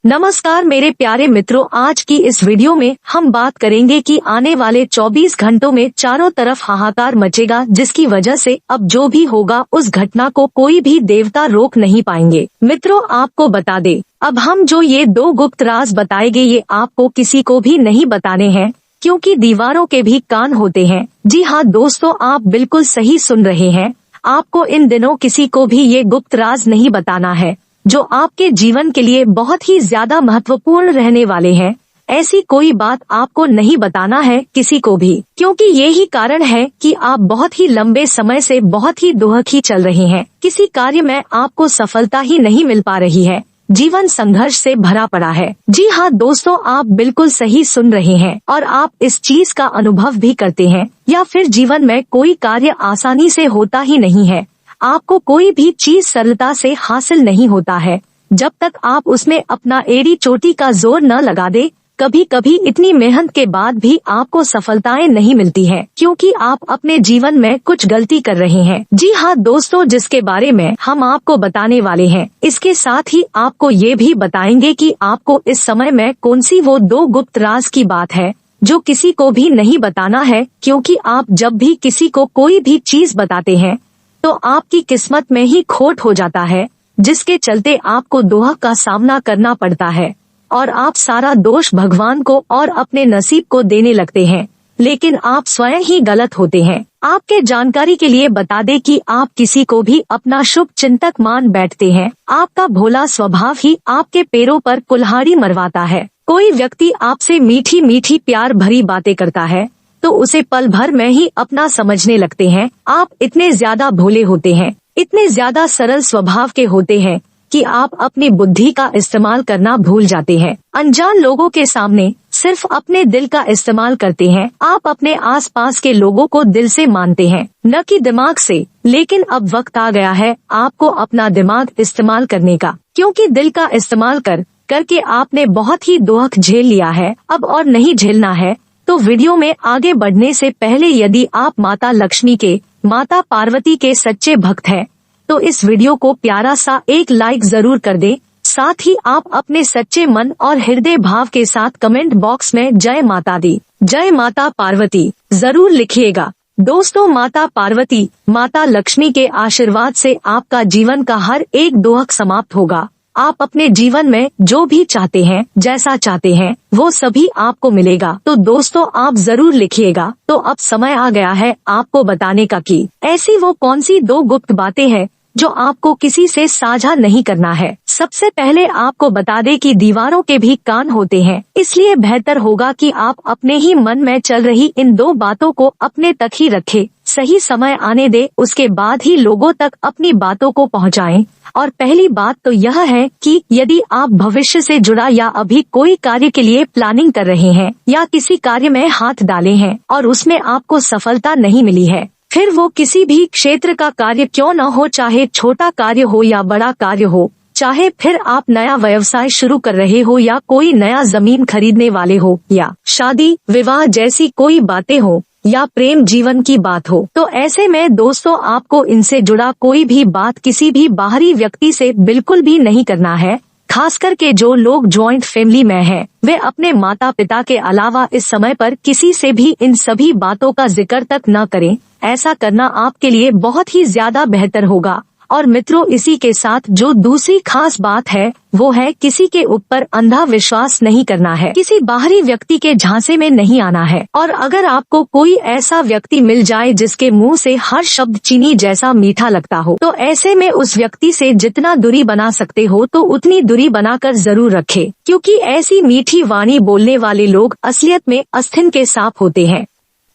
नमस्कार मेरे प्यारे मित्रों, आज की इस वीडियो में हम बात करेंगे कि आने वाले 24 घंटों में चारों तरफ हाहाकार मचेगा, जिसकी वजह से अब जो भी होगा उस घटना को कोई भी देवता रोक नहीं पाएंगे। मित्रों, आपको बता दे, अब हम जो ये 2 गुप्त राज बताएंगे ये आपको किसी को भी नहीं बताने हैं, क्योंकि दीवारों के भी कान होते हैं। जी हाँ दोस्तों, आप बिल्कुल सही सुन रहे हैं। आपको इन दिनों किसी को भी ये गुप्त राज नहीं बताना है जो आपके जीवन के लिए बहुत ही ज्यादा महत्वपूर्ण रहने वाले हैं। ऐसी कोई बात आपको नहीं बताना है किसी को भी, क्योंकि यही कारण है कि आप बहुत ही लंबे समय से बहुत ही दुखी चल रहे हैं। किसी कार्य में आपको सफलता ही नहीं मिल पा रही है, जीवन संघर्ष से भरा पड़ा है। जी हाँ दोस्तों, आप बिल्कुल सही सुन रहे हैं और आप इस चीज का अनुभव भी करते हैं, या फिर जीवन में कोई कार्य आसानी से होता ही नहीं है। आपको कोई भी चीज सरलता से हासिल नहीं होता है जब तक आप उसमें अपना एड़ी चोटी का जोर न लगा दे। कभी कभी इतनी मेहनत के बाद भी आपको सफलताएं नहीं मिलती हैं, क्योंकि आप अपने जीवन में कुछ गलती कर रहे हैं। जी हाँ दोस्तों, जिसके बारे में हम आपको बताने वाले हैं। इसके साथ ही आपको ये भी बताएंगे कि आपको इस समय में कौन सी वो 2 गुप्त राज की बात है जो किसी को भी नहीं बताना है, क्योंकि आप जब भी किसी को कोई भी चीज बताते हैं तो आपकी किस्मत में ही खोट हो जाता है, जिसके चलते आपको दोहा का सामना करना पड़ता है और आप सारा दोष भगवान को और अपने नसीब को देने लगते हैं, लेकिन आप स्वयं ही गलत होते हैं। आपके जानकारी के लिए बता दें कि आप किसी को भी अपना शुभ चिंतक मान बैठते हैं। आपका भोला स्वभाव ही आपके पैरों पर कुल्हाड़ी मरवाता है। कोई व्यक्ति आपसे मीठी मीठी प्यार भरी बातें करता है तो उसे पल भर में ही अपना समझने लगते हैं। आप इतने ज्यादा भोले होते हैं, इतने ज्यादा सरल स्वभाव के होते हैं कि आप अपनी बुद्धि का इस्तेमाल करना भूल जाते हैं। अनजान लोगों के सामने सिर्फ अपने दिल का इस्तेमाल करते हैं। आप अपने आसपास के लोगों को दिल से मानते हैं, न कि दिमाग से। लेकिन अब वक्त आ गया है आपको अपना दिमाग इस्तेमाल करने का, क्योंकि दिल का इस्तेमाल करके आपने बहुत ही दुख झेल लिया है, अब और नहीं झेलना है। तो वीडियो में आगे बढ़ने से पहले यदि आप माता लक्ष्मी के, माता पार्वती के सच्चे भक्त हैं तो इस वीडियो को प्यारा सा एक लाइक जरूर कर दें। साथ ही आप अपने सच्चे मन और हृदय भाव के साथ कमेंट बॉक्स में जय माता दी, जय माता पार्वती जरूर लिखिएगा। दोस्तों, माता पार्वती, माता लक्ष्मी के आशीर्वाद से आपका जीवन का हर एक दुख समाप्त होगा। आप अपने जीवन में जो भी चाहते हैं, जैसा चाहते हैं, वो सभी आपको मिलेगा। तो दोस्तों, आप जरूर लिखिएगा। तो अब समय आ गया है आपको बताने का कि ऐसी वो कौन सी 2 गुप्त बातें हैं जो आपको किसी से साझा नहीं करना है। सबसे पहले आपको बता दें कि दीवारों के भी कान होते हैं, इसलिए बेहतर होगा कि आप अपने ही मन में चल रही इन 2 बातों को अपने तक ही रखें। सही समय आने दे, उसके बाद ही लोगों तक अपनी बातों को पहुंचाएं। और पहली बात तो यह है कि यदि आप भविष्य से जुड़ा या अभी कोई कार्य के लिए प्लानिंग कर रहे हैं या किसी कार्य में हाथ डाले हैं और उसमें आपको सफलता नहीं मिली है, फिर वो किसी भी क्षेत्र का कार्य क्यों न हो, चाहे छोटा कार्य हो या बड़ा कार्य हो, चाहे फिर आप नया व्यवसाय शुरू कर रहे हो या कोई नया जमीन खरीदने वाले हो, या शादी विवाह जैसी कोई बातें हो, या प्रेम जीवन की बात हो, तो ऐसे में दोस्तों आपको इनसे जुड़ा कोई भी बात किसी भी बाहरी व्यक्ति से बिल्कुल भी नहीं करना है। खास करके जो लोग जॉइंट फैमिली में हैं, वे अपने माता पिता के अलावा इस समय पर किसी से भी इन सभी बातों का जिक्र तक न करें। ऐसा करना आपके लिए बहुत ही ज्यादा बेहतर होगा। और मित्रों, इसी के साथ जो दूसरी खास बात है वो है किसी के ऊपर अंधा विश्वास नहीं करना है, किसी बाहरी व्यक्ति के झांसे में नहीं आना है। और अगर आपको कोई ऐसा व्यक्ति मिल जाए जिसके मुंह से हर शब्द चीनी जैसा मीठा लगता हो, तो ऐसे में उस व्यक्ति से जितना दूरी बना सकते हो तो उतनी दूरी बनाकर जरूर रखें, क्योंकि ऐसी मीठी वाणी बोलने वाले लोग असलियत में आस्तीन के सांप होते हैं।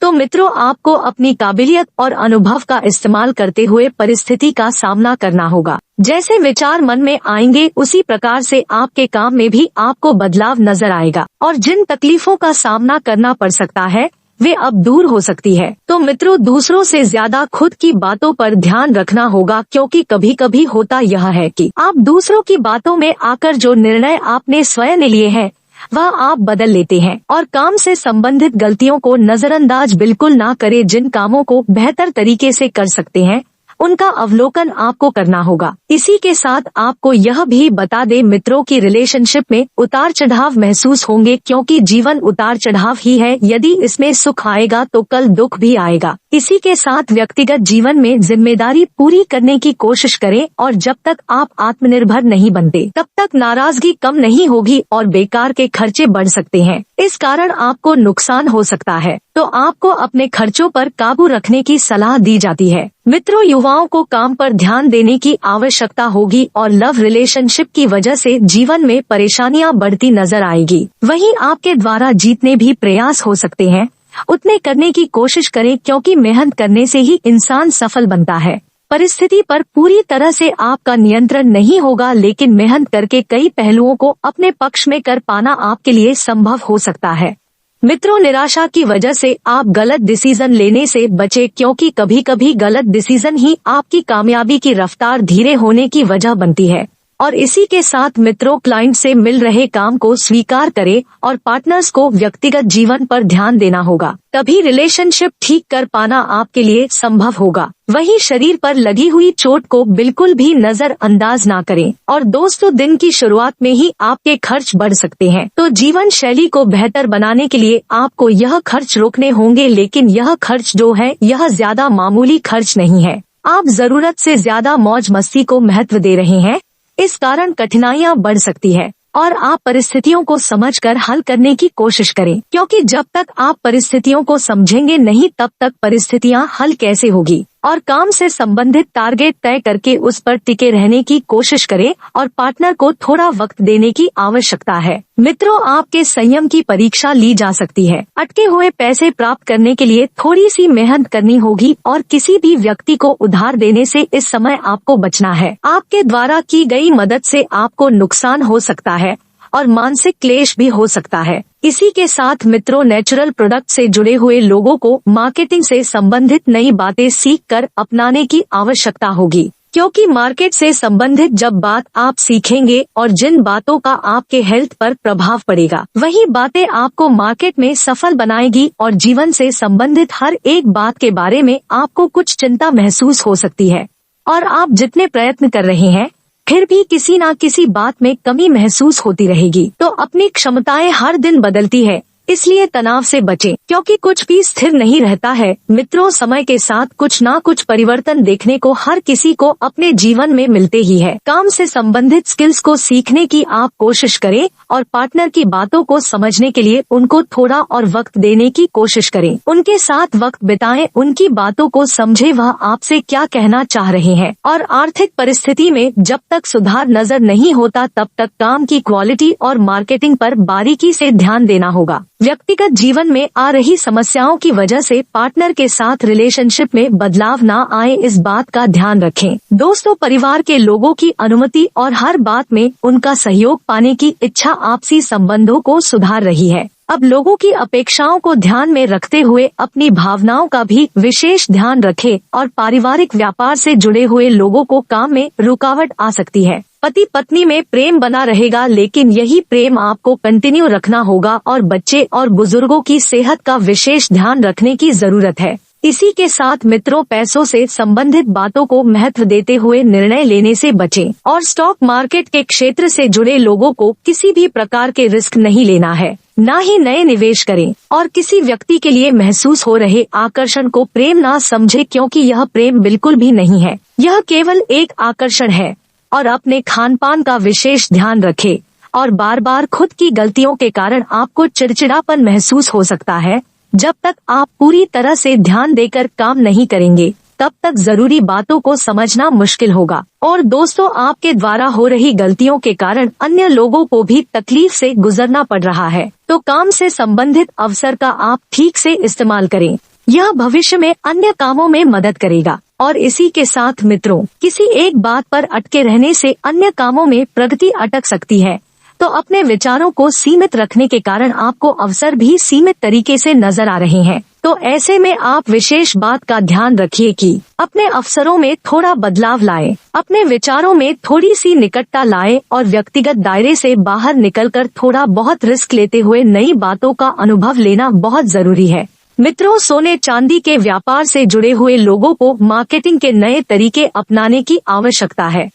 तो मित्रों, आपको अपनी काबिलियत और अनुभव का इस्तेमाल करते हुए परिस्थिति का सामना करना होगा। जैसे विचार मन में आएंगे उसी प्रकार से आपके काम में भी आपको बदलाव नजर आएगा और जिन तकलीफों का सामना करना पड़ सकता है वे अब दूर हो सकती है। तो मित्रों, दूसरों से ज्यादा खुद की बातों पर ध्यान रखना होगा, क्योंकि कभी कभी होता यह है कि आप दूसरों की बातों में आकर जो निर्णय आपने स्वयं लिए हैं वह आप बदल लेते हैं। और काम से संबंधित गलतियों को नजरअंदाज बिल्कुल ना करें। जिन कामों को बेहतर तरीके से कर सकते हैं उनका अवलोकन आपको करना होगा। इसी के साथ आपको यह भी बता दे मित्रों की रिलेशनशिप में उतार चढ़ाव महसूस होंगे, क्योंकि जीवन उतार चढ़ाव ही है। यदि इसमें सुख आएगा तो कल दुख भी आएगा। इसी के साथ व्यक्तिगत जीवन में जिम्मेदारी पूरी करने की कोशिश करें, और जब तक आप आत्मनिर्भर नहीं बनते तब तक नाराजगी कम नहीं होगी और बेकार के खर्चे बढ़ सकते हैं। इस कारण आपको नुकसान हो सकता है, तो आपको अपने खर्चों पर काबू रखने की सलाह दी जाती है। मित्रों, युवाओं को काम पर ध्यान देने की आवश्यकता होगी और लव रिलेशनशिप की वजह से जीवन में परेशानियां बढ़ती नजर आएगी। वहीं आपके द्वारा जीतने भी प्रयास हो सकते हैं, उतने करने की कोशिश करें, क्योंकि मेहनत करने से ही इंसान सफल बनता है। परिस्थिति पर पूरी तरह से आपका नियंत्रण नहीं होगा, लेकिन मेहनत करके कई पहलुओं को अपने पक्ष में कर पाना आपके लिए संभव हो सकता है। मित्रों, निराशा की वजह से आप गलत डिसीजन लेने से बचें, क्योंकि कभी कभी गलत डिसीजन ही आपकी कामयाबी की रफ्तार धीरे होने की वजह बनती है। और इसी के साथ मित्रों, क्लाइंट से मिल रहे काम को स्वीकार करें और पार्टनर्स को व्यक्तिगत जीवन पर ध्यान देना होगा, तभी रिलेशनशिप ठीक कर पाना आपके लिए संभव होगा। वहीं शरीर पर लगी हुई चोट को बिल्कुल भी नजरअंदाज ना करें। और दोस्तों, दिन की शुरुआत में ही आपके खर्च बढ़ सकते हैं, तो जीवन शैली को बेहतर बनाने के लिए आपको यह खर्च रोकने होंगे। लेकिन यह खर्च जो है यह ज्यादा मामूली खर्च नहीं है। आप जरूरत से ज्यादा मौज मस्ती को महत्व दे रहे हैं, इस कारण कठिनाइयां बढ़ सकती है। और आप परिस्थितियों को समझकर हल करने की कोशिश करें, क्योंकि जब तक आप परिस्थितियों को समझेंगे नहीं तब तक परिस्थितियां हल कैसे होगी। और काम से संबंधित टारगेट तय करके उस पर टिके रहने की कोशिश करें और पार्टनर को थोड़ा वक्त देने की आवश्यकता है। मित्रों, आपके संयम की परीक्षा ली जा सकती है। अटके हुए पैसे प्राप्त करने के लिए थोड़ी सी मेहनत करनी होगी और किसी भी व्यक्ति को उधार देने से इस समय आपको बचना है। आपके द्वारा की गई मदद से आपको नुकसान हो सकता है और मानसिक क्लेश भी हो सकता है। इसी के साथ मित्रों, नेचुरल प्रोडक्ट से जुड़े हुए लोगों को मार्केटिंग से संबंधित नई बातें सीखकर अपनाने की आवश्यकता होगी, क्योंकि मार्केट से संबंधित जब बात आप सीखेंगे और जिन बातों का आपके हेल्थ पर प्रभाव पड़ेगा, वही बातें आपको मार्केट में सफल बनाएगी। और जीवन से संबंधित हर एक बात के बारे में आपको कुछ चिंता महसूस हो सकती है, और आप जितने प्रयत्न कर रहे हैं फिर भी किसी न किसी बात में कमी महसूस होती रहेगी। तो अपनी क्षमताएं हर दिन बदलती है, इसलिए तनाव से बचें, क्योंकि कुछ भी स्थिर नहीं रहता है। मित्रों, समय के साथ कुछ न कुछ परिवर्तन देखने को हर किसी को अपने जीवन में मिलते ही है। काम से संबंधित स्किल्स को सीखने की आप कोशिश करें और पार्टनर की बातों को समझने के लिए उनको थोड़ा और वक्त देने की कोशिश करें। उनके साथ वक्त बिताएं, उनकी बातों को समझें, वह आपसे क्या कहना चाह रहे हैं। और आर्थिक परिस्थिति में जब तक सुधार नजर नहीं होता तब तक काम की क्वालिटी और मार्केटिंग पर बारीकी से ध्यान देना होगा। व्यक्तिगत जीवन में आ रही समस्याओं की वजह से पार्टनर के साथ रिलेशनशिप में बदलाव न आए, इस बात का ध्यान रखें। दोस्तों, परिवार के लोगों की अनुमति और हर बात में उनका सहयोग पाने की इच्छा आपसी संबंधों को सुधार रही है। अब लोगों की अपेक्षाओं को ध्यान में रखते हुए अपनी भावनाओं का भी विशेष ध्यान रखें। और पारिवारिक व्यापार से जुड़े हुए लोगों को काम में रुकावट आ सकती है। पति पत्नी में प्रेम बना रहेगा, लेकिन यही प्रेम आपको कंटिन्यू रखना होगा और बच्चे और बुजुर्गों की सेहत का विशेष ध्यान रखने की जरूरत है। इसी के साथ मित्रों, पैसों से संबंधित बातों को महत्व देते हुए निर्णय लेने से बचें और स्टॉक मार्केट के क्षेत्र से जुड़े लोगों को किसी भी प्रकार के रिस्क नहीं लेना है, न ही नए निवेश करें। और किसी व्यक्ति के लिए महसूस हो रहे आकर्षण को प्रेम ना समझे, क्योंकि यह प्रेम बिल्कुल भी नहीं है, यह केवल एक आकर्षण है। और अपने खान पान का विशेष ध्यान रखें। और बार बार खुद की गलतियों के कारण आपको चिड़चिड़ापन महसूस हो सकता है। जब तक आप पूरी तरह से ध्यान देकर काम नहीं करेंगे तब तक जरूरी बातों को समझना मुश्किल होगा। और दोस्तों, आपके द्वारा हो रही गलतियों के कारण अन्य लोगों को भी तकलीफ से गुजरना पड़ रहा है, तो काम से संबंधित अवसर का आप ठीक से इस्तेमाल करें, यह भविष्य में अन्य कामों में मदद करेगा। और इसी के साथ मित्रों, किसी एक बात पर अटके रहने से अन्य कामों में प्रगति अटक सकती है, तो अपने विचारों को सीमित रखने के कारण आपको अवसर भी सीमित तरीके से नजर आ रहे हैं। तो ऐसे में आप विशेष बात का ध्यान रखिए कि अपने अवसरों में थोड़ा बदलाव लाएं, अपने विचारों में थोड़ी सी निकटता लाएं और व्यक्तिगत दायरे से बाहर निकलकर थोड़ा बहुत रिस्क लेते हुए नई बातों का अनुभव लेना बहुत जरूरी है। मित्रों, सोने चांदी के व्यापार से जुड़े हुए लोगों को मार्केटिंग के नए तरीके अपनाने की आवश्यकता है।